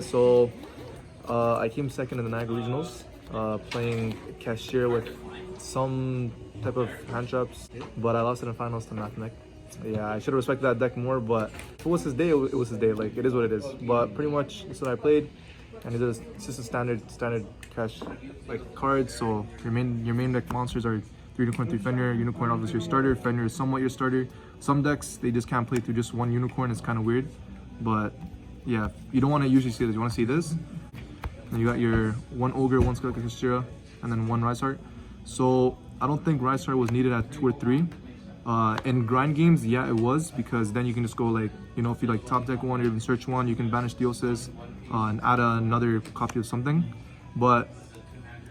So I came second in the Niagara Regionals, playing Kashtira with some type of hand traps, but I lost it in finals to Mert. Yeah, I should have respected that deck more, but if it was his day, it was his day. Like, it is what it is. But pretty much that's what I played, and it's just a standard cash like cards. So your main deck monsters are 3 Unicorn, 3 Fenrir. Unicorn obviously your starter. Fenrir is somewhat your starter. Some decks they just can't play through just one Unicorn. It's kind of weird, but yeah, you don't want to usually see this. You want to see this. And you got your 1 Ogre, 1 Skeleton Kashtira, and then 1 Rice Heart. So I don't think Rice Heart was needed at 2 or 3. In grind games, yeah, it was, because then you can just go like, you know, if you like top deck 1 or even search 1, you can banish Theosis and add another copy of something. But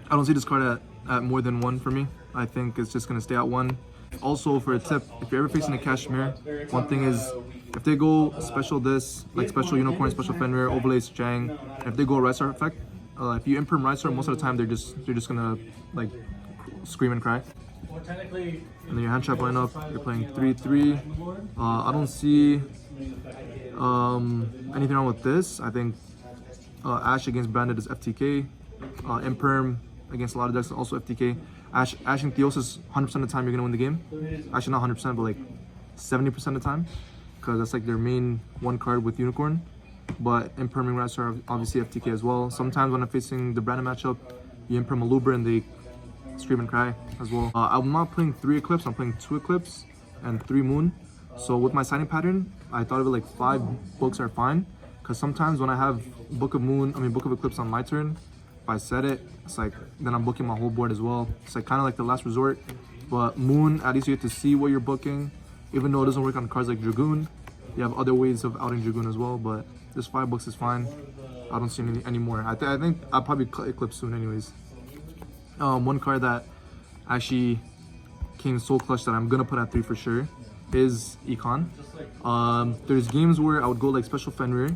I don't see this card at more than 1 for me. I think it's just gonna stay at 1. Also, for a tip, if you're ever facing a Kashmir, one thing is, if they go special this, like special Unicorn, special Fenrir, overlays Jang, and if they go Rice Heart effect, if you imperm Rice Heart, most of the time they're just gonna like scream and cry. And then your hand trap lineup, you're playing 3-3. I don't see anything wrong with this. I think Ash against Branded is FTK. Imperm against a lot of decks is also FTK. Ash and Theosis, 100% of the time you're gonna win the game. Actually, not 100%, but like 70% of the time, because that's like their main 1 card with Unicorn. But imperming Rice are obviously FTK as well. Sometimes when I'm facing the Brandon matchup, you imperm a Luber and they scream and cry as well. I'm not playing 3 Eclipse, I'm playing 2 Eclipse and 3 Moon. So with my signing pattern, I thought of it like 5 books are fine, because sometimes when I have Book of Eclipse on my turn, if I set it, it's like then I'm booking my whole board as well. It's like kind of like the last resort. But Moon, at least you get to see what you're booking. Even though it doesn't work on cards like Dragoon, you have other ways of outing Dragoon as well. But this 5 books is fine. I don't see any more. I think I'll probably Eclipse soon anyways. One card that actually came so clutch that I'm gonna put at 3 for sure is Econ. There's games where I would go like special Fenrir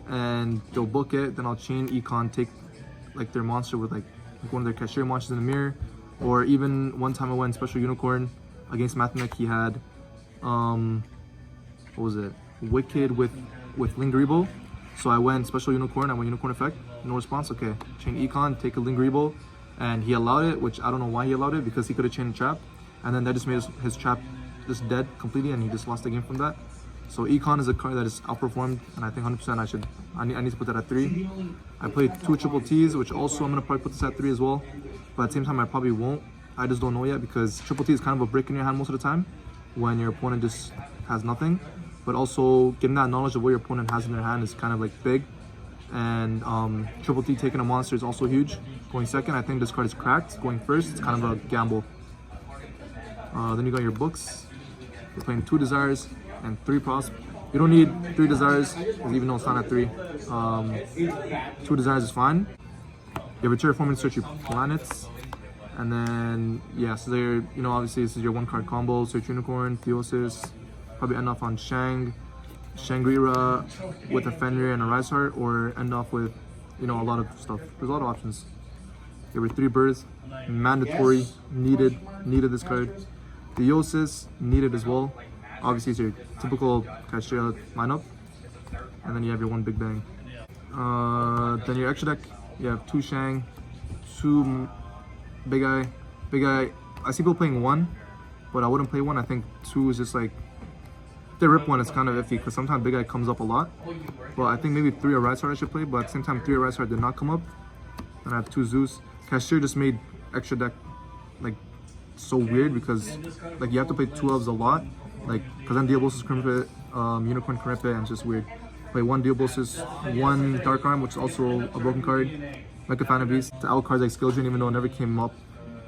and they'll book it, then I'll chain Econ, take like their monster with like one of their Kashtira monsters in the mirror. Or even one time I went special Unicorn against Mathmech. He had what was it, Wicked with Lingeribo. So I went special Unicorn, I went Unicorn effect, no response. Okay, chain Econ, take a Lingeribo, and he allowed it, which I don't know why he allowed it, because he could have chained a trap, and then that just made his trap just dead completely, and he just lost the game from that. So Econ is a card that is outperformed, and I think 100% I need to put that at 3. I played 2 triple T's, which also I'm gonna probably put this at 3 as well. But at the same time, I probably won't. I just don't know yet, because triple T is kind of a brick in your hand most of the time when your opponent just has nothing. But also getting that knowledge of what your opponent has in their hand is kind of like big. And triple T taking a monster is also huge. Going second, I think this card is cracked. Going first, it's kind of a gamble. Then you got your books. You're playing 2 Desires and 3 Prosp. You don't need 3 Desires, even though it's not at 3. 2 Desires is fine. You have a Terraforming search your planets. And then, yeah, so there, you know, obviously this is your 1 card combo. Search Unicorn, Theosis. Probably end off on Shangri-La with a Fenrir and a Rice Heart, or end off with, you know, a lot of stuff. There's a lot of options. There were 3 birds, mandatory, needed this card. Theosis, needed as well. Obviously, it's your typical Kashtira lineup. And then you have your 1 Big Bang. Then your extra deck, you have 2 Shang, 2 Big Eye. I see people playing 1, but I wouldn't play 1. I think 2 is just like, if they rip 1, it's kind of iffy, because sometimes Big Eye comes up a lot. But I think maybe 3 or Rice Heart I should play, but at the same time 3 or Rice Heart did not come up. Then I have 2 Zeus. Kashtira just made extra deck like so weird, because like you have to play 2 elves a lot, like, because then Diablosis can rip it, Unicorn can rip it, and it's just weird. Play 1 Diablosis, 1 Dark Arm, which is also a broken card. Like a Fan of Beast to out cards like Skill Drain, even though it never came up,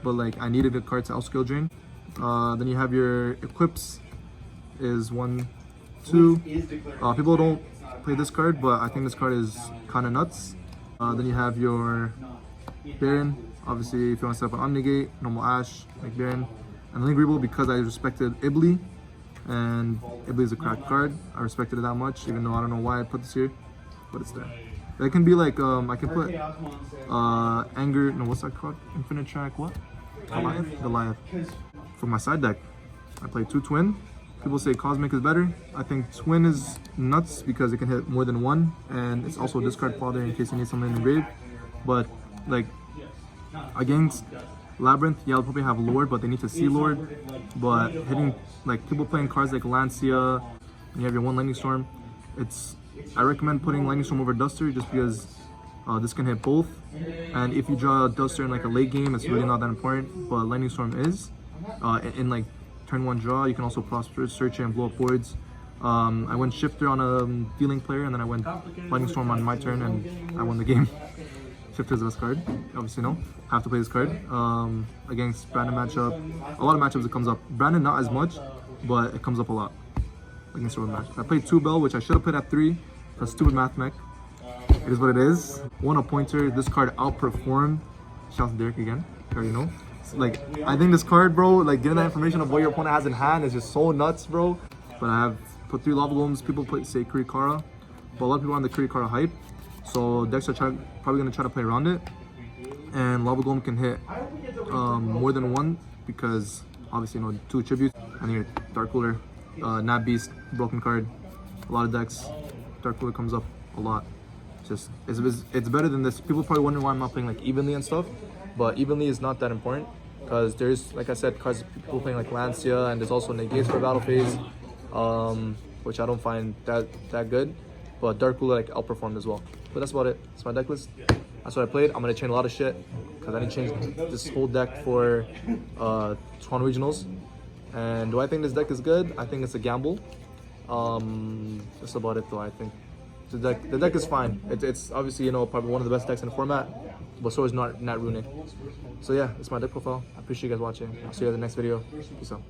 but like I needed a card to out Skill Drain. Then you have your Eclipse is 1, 2. People don't play this card, but I think this card is kind of nuts. Then you have your Baron. Obviously, if you want to set up an Omnigate, normal Ash, like Baron. And Lingeribo, because I respected Ibli, and Ibli is a cracked card. I respected it that much, even though I don't know why I put this here, but it's there. It can be like, I can put Anger, no, what's that called? Infinite Track, what? Goliath? For my side deck, I play 2 Twin, People say Cosmic is better. I think Twin is nuts because it can hit more than one, and it's also a discard fodder in case you need something in the grave. But like against Labyrinth, yeah, they'll probably have Lord, but they need to see Lord. But hitting like people playing cards like Lancia, and you have your one Lightning Storm. I recommend putting Lightning Storm over Duster just because this can hit both. And if you draw a Duster in like a late game, it's really not that important. But Lightning Storm is in like turn 1 draw. You can also Prosperous Search and blow up boards. I went Shifter on a dealing player, and then I went Lightning Storm on my turn, and I won the game. Shifter's the best card, obviously no. Have to play this card. Against Brandon matchup, a lot of matchups it comes up. Brandon not as much, but it comes up a lot against Road match. I played 2 Bell, which I should have played at 3. That's stupid math mech. It is what it is. Won a pointer. This card outperformed. Shout out to Derek again. You already know. Like, I think this card, bro, like getting that information of what your opponent has in hand is just so nuts, bro. But I have put 3 Lava Golems. People say Kurikara, but a lot of people are on the Kurikara hype. So decks are probably going to try to play around it. And Lava Golem can hit more than one because obviously, you know, 2 tributes. And here, Dark Cooler, Nat Beast, broken card. A lot of decks, Dark Cooler comes up a lot. It's better than this. People probably wonder why I'm not playing like evenly and stuff, but evenly is not that important because there's, like I said, cards people playing like Lancia, and there's also negates for battle phase, which I don't find that good. But Dark Cooler like outperformed as well. But that's about it. That's my deck list. That's what I played. I'm gonna chain a lot of shit because I need to change this whole deck for Toronto Regionals. And do I think this deck is good? I think it's a gamble. That's about it though. I think the deck is fine. It's obviously, you know, probably one of the best decks in the format, but so is not Runic. So yeah, that's my deck profile. I appreciate you guys watching. I'll see you in the next video. Peace out.